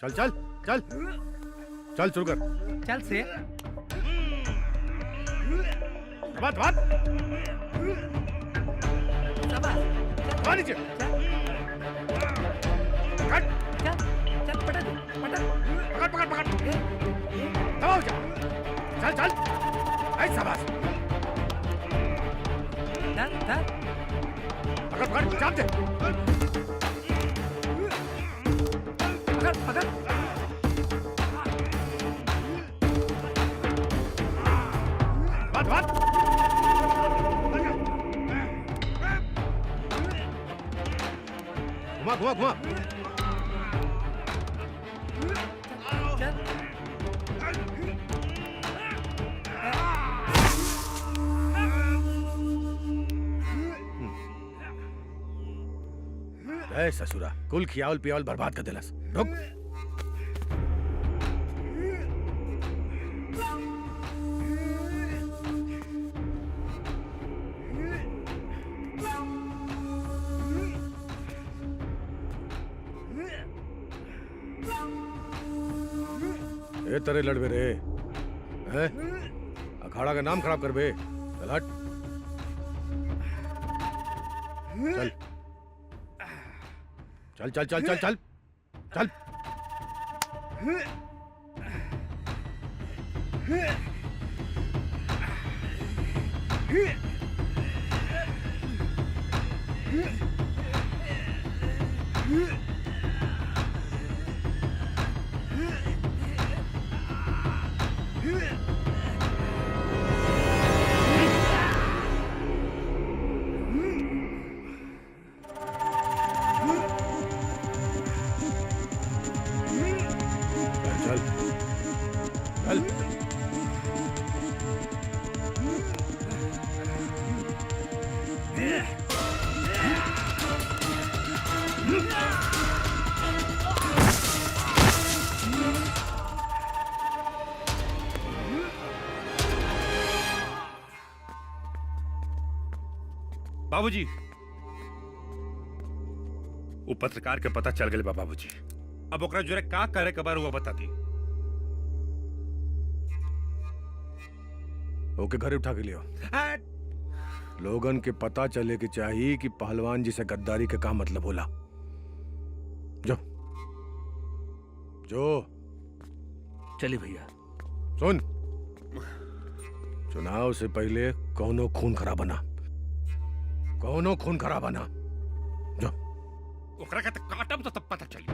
चल चल चल चल शुरू कर। चल से बात बात नीचे पकड़ चल चल पटक पटक पकड़ पकड़ पकड़ दबाओ जा चल चल ऐ शाबाश धर धर पकड़ पकड़ चाप दे पकड़ पकड़ बात बात घुमा घुमा घुमा चल ए ससुरा कुल खियावल पियावल बर्बाद कर देलस। रुक ए तेरे लड़बे रे हैं अखाड़ा का नाम खराब कर बे। चल हट चल चल चल चल चल चल चल चल बाबूजी वो पत्रकार के पता चल गए बा बाबूजी। अब ओकरा जोरे का करे के बार वो बता दी। ओके घर उठा के लियो। लोगन के पता चले कि चाहिए कि पहलवान जी से गद्दारी का काम मतलब होला। जो जो चलिए भैया। सुन चुनाव से पहले कौनो खून खराब बना कौनो खून खराब बना। जो ओकरा के काटब तो तब पता चली।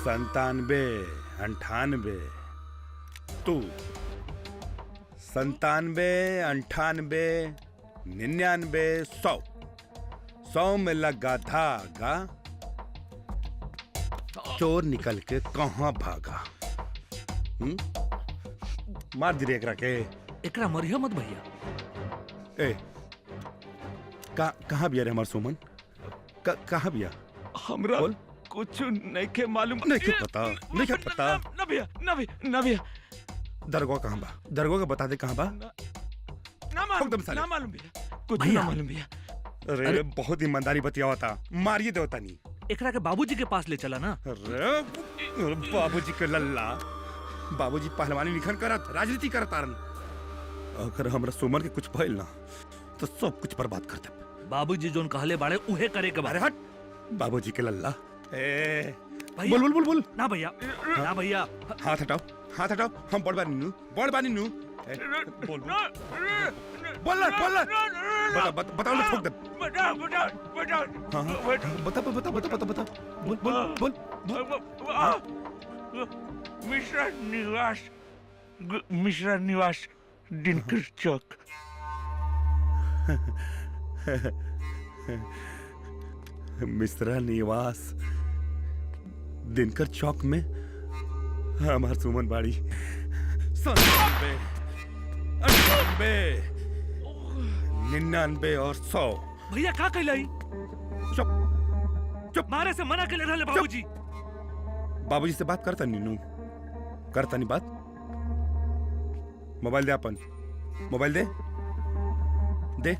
संतानबे अंठानबे तू 97 98 99 100 में लगा धागा चोर निकल के कहां भागा। मार दी रे एकरा के। एकरा मरिया मत भैया। ए कहां बिया रे हमार सुमन कहां बिया? हमरा कुछ नहीं के मालूम। नहीं पता नहीं पता। ना भैया ना भैया ना भैया। दरगाह कहां बा? दरगाह का बता दे कहां बा। ना मालूम भैया कुछ ना मालूम भैया। अरे बहुत ईमानदारी बतिया था। मारिए देवता नहीं। एकरा के बाबूजी के पास ले चला ना। अरे बाबूजी के लल्ला। बाबूजी पहलवानी लिखन करत राजनीति करत आरन। अगर हमरा सुमन के कुछ भइल ना तो सब कुछ बर्बाद कर दे। बाबूजी जोन कहले बाड़े उहे करे के बारे। हट बाबूजी के लल्ला। ए भैया बोल बोल बोल बोल। ना भैया ना भैया। हाथ हटाओ हम बड़ बानी नू। बोल बोल। बोल बताओ ना, ठोक दे। बताओ बताओ बताओ हाँ हाँ बता बोल बोल मिश्रा निवास दिनकर चौक। मिश्रा निवास दिनकर चौक में हमार सुमन बाड़ी। 97, 98, 99 और 100। भैया का कहलाई? चुप चुप। मारे से मना के ले रहे बाबूजी। बाबूजी से बात करता नीनू, करता नहीं बात। मोबाइल दे, अपन मोबाइल दे दे।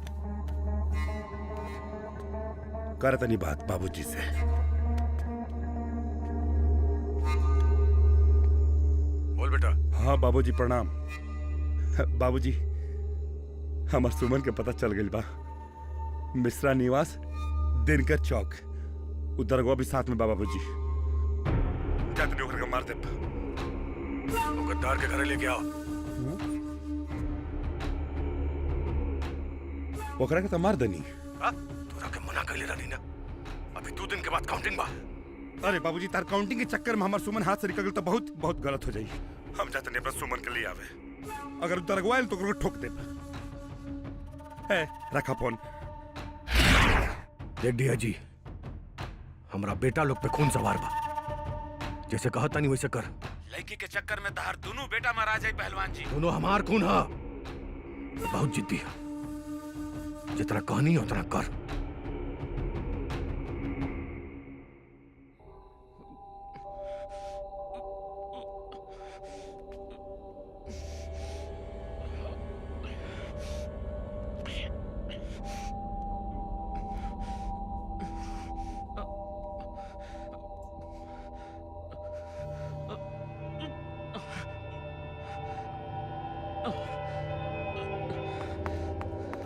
करता नहीं बात बाबूजी से। बोल बेटा। हाँ बाबूजी प्रणाम। बाबूजी हमार सुमन के पता चल गई बा। मिश्रा निवास दिनकर चौक, उधर भी साथ में बा बाबूजी। जाते ओकरा के मार दे। वो गद्दार के घरे लेके आओ। ओकरा के तो मार दनी। तोरा के मना कर ले रही ना, अभी 2 दिन के बाद काउंटिंग बा। अरे बाबूजी तार काउंटिंग के चक्कर में हमार सुमन हाथ से निकल गई तो बहुत बहुत गलत हो जाई। हम जाते नहीं अपना सुमन के लिए आवे। अगर उधर अगवाइल तो ओकरा ठोक दे। रखा फोन। देख डिया जी, हमरा बेटा लोग पे खून सवार बा। जैसे कहा तानी वैसे कर। लड़की के चक्कर में तहार दोनों बेटा मारा जाए पहलवान जी। दोनों हमार खून हा। बहुत जिद्दी है, जितना कहनी उतना कर।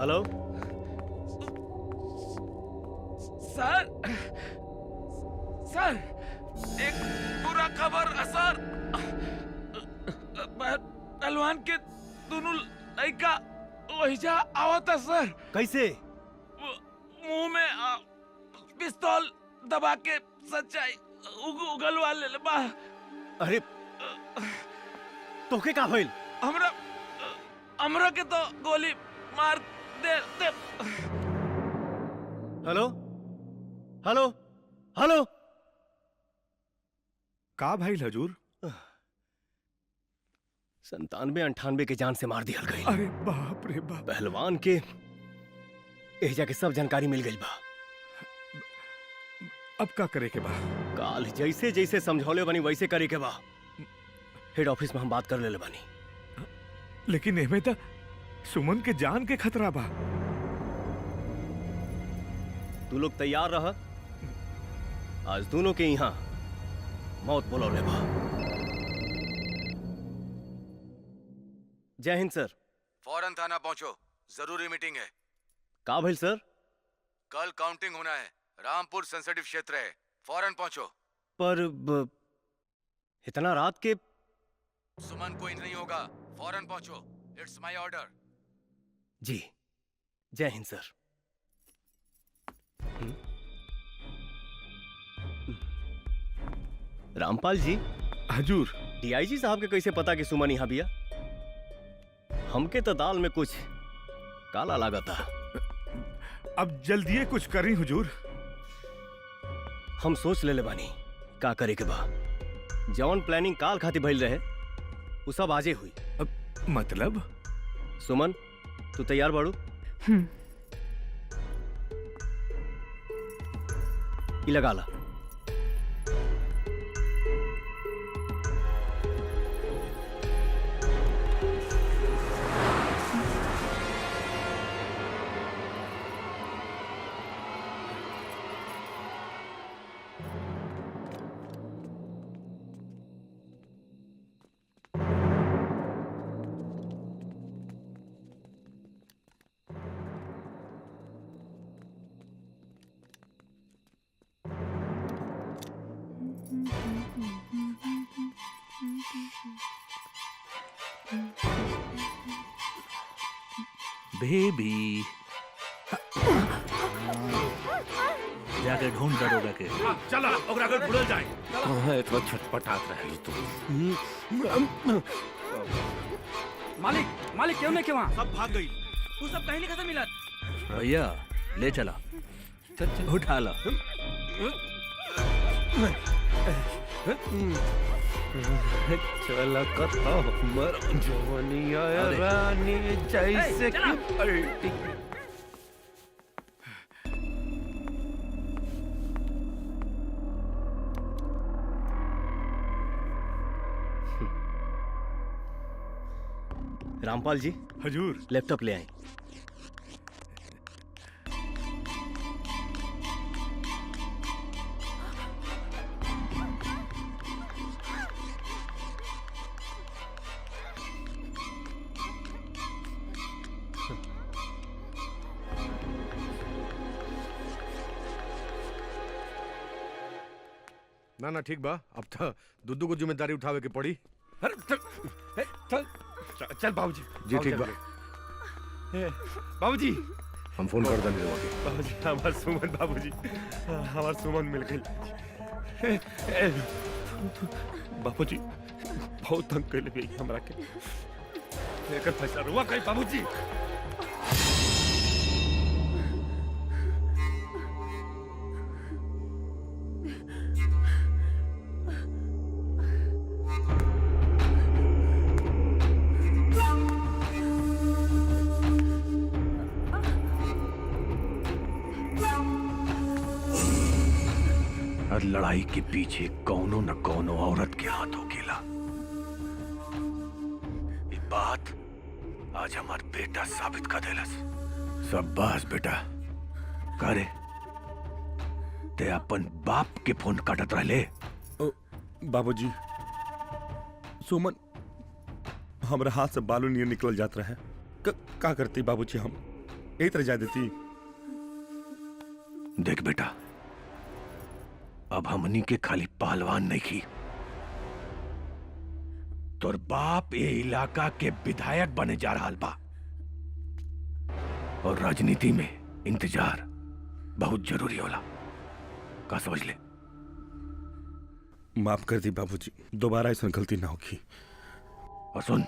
हेलो सर, सर एक बुरा खबर सर। पहलवान के दोनों लड़का वहीजा आवता सर। कैसे? मुंह में पिस्तौल दबा के सच्चाई उगलवा ले बा। अरे तोके का भइल? हमरा के तो गोली मार दे। Hello hello hello. का भाई हजूर? 97-98 के जान से मार दिया गई। अरे बाप रे बाप। पहलवान के एजा के सब जानकारी मिल गई बा। अब का करे के बा? काल जैसे जैसे समझौले बनी वैसे करे के बा। हेड ऑफिस में हम बात कर ले बानी। लेकिन एमे तो सुमन के जान के खतरा बा। तू लोग तैयार रह, आज दोनों के यहाँ मौत बुलौले बा। जय हिंद सर। फौरन थाना पहुंचो, जरूरी मीटिंग है। का भइल सर? कल काउंटिंग होना है, रामपुर सेंसिटिव क्षेत्र है, फौरन पहुंचो। पर इतना रात के? सुमन कोई नहीं होगा, फौरन पहुंचो। It's my order. जी जय हिंद सर। रामपाल जी। हजूर। डीआईजी साहब के कैसे पता कि सुमन यहाँ बिया? हमके तो दाल में कुछ काला लगा था। अब जल्दी कुछ करी हुजूर। हम सोच ले बानी का करे के बा। जौन प्लानिंग काल खाती भइल रहे वो सब आजे हुई। मतलब? सुमन तू तैयार बाड़ू? ई लगा ला। बेबी जाके ढूंढ दरोगा के। चला ओकरा घर भूल जाए। कहाँ इतना छटपटात रहे तू? मालिक मालिक क्यों नहीं वहाँ? सब भाग गई। वो सब कहीं नहीं मिला। भैया ले चला, उठा ला। चला कता मर जवानिया रानी जैसे कि पलटी। रामपाल जी हजूर। लैपटॉप ले आए। ना ना ठीक बा, अब तो दुद्दू को जिम्मेदारी उठावे के पड़ी। अरे चल चल बाबूजी। जी ठीक बा, बाबूजी हम फोन कर देंगे रहुआ के। बाबूजी हमार सुमन बाबूजी हमार सुमन मिल गई। बाबूजी बहुत तंग कर ले हमरा के। एकर फैसला रुआ कहीं बाबूजी। हर लड़ाई के पीछे कौनो न कौनो औरत के हाथ होकेला। ये बात आज हमार बेटा साबित कर देलस। शाबाश बेटा। करे ते अपन बाप के फोन काटत रहले। बाबूजी सुमन हमरा हाथ से बालू नहीं निकल जात रहे। का करती बाबूजी? हम एक तरह जा देती। देख बेटा, अब हमनी के खाली पहलवान नहीं की, तोर बाप ये इलाका के विधायक बने जा रहा बा। और राजनीति में इंतजार बहुत जरूरी होला, का समझ ले? माफ कर दी बाबूजी, दोबारा ऐसा गलती ना होगी। और सुन,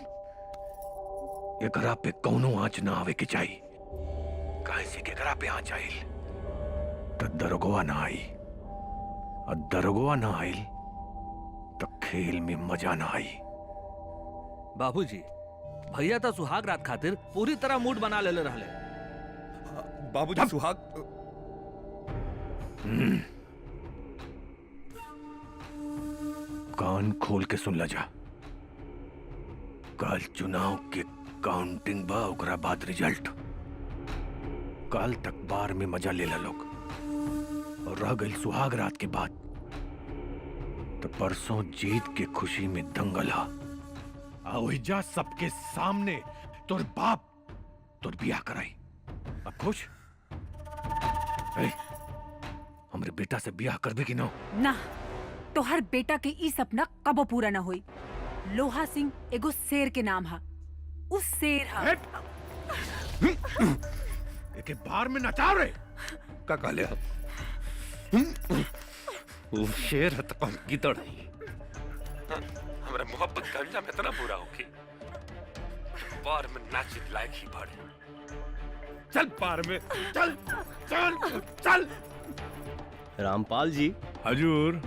एकरा पे कौनो आंच ना आवे के चाहिए। काहे से एकरा पे आंच आइल तो दरोगवा ना आई, और दरोगवा ना आइल तो खेल में मजा ना आई। बाबूजी भैया तो सुहाग रात खातिर पूरी तरह मूड बना ले रहले। बाबूजी सुहाग कान खोल के सुन ला जा। कल चुनाव के काउंटिंग बा, ओकरा बाद रिजल्ट। कल तक बार में मजा ले ला लोग, और रह गई सुहाग रात के बाद तो परसों जीत के खुशी में दंगल हा। ओहिजा सबके सामने तोर बाप तोर बियाह कराई। अब खुश? हमरे बेटा से बियाह करबे कि ना? ना, तो हर बेटा के ई सपना कबो पूरा ना होई। लोहा सिंह एगो शेर के नाम हा, उस शेर हा। एके बार में नचाव रे। का कहले आप? वो शेर है तो कौन गिदड़ है? हमरा मोहब्बत का अंजाम इतना बुरा हो कि बार में नाचित लायक ही बढ़े। चल बार में, चल चल चल। रामपाल जी हजूर।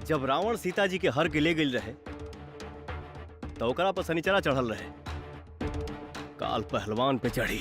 जब रावण सीता जी के हर के ले गई रहे तो ओकरा पर शनिचरा चढ़ल रहे। काल पहलवान पे चढ़ी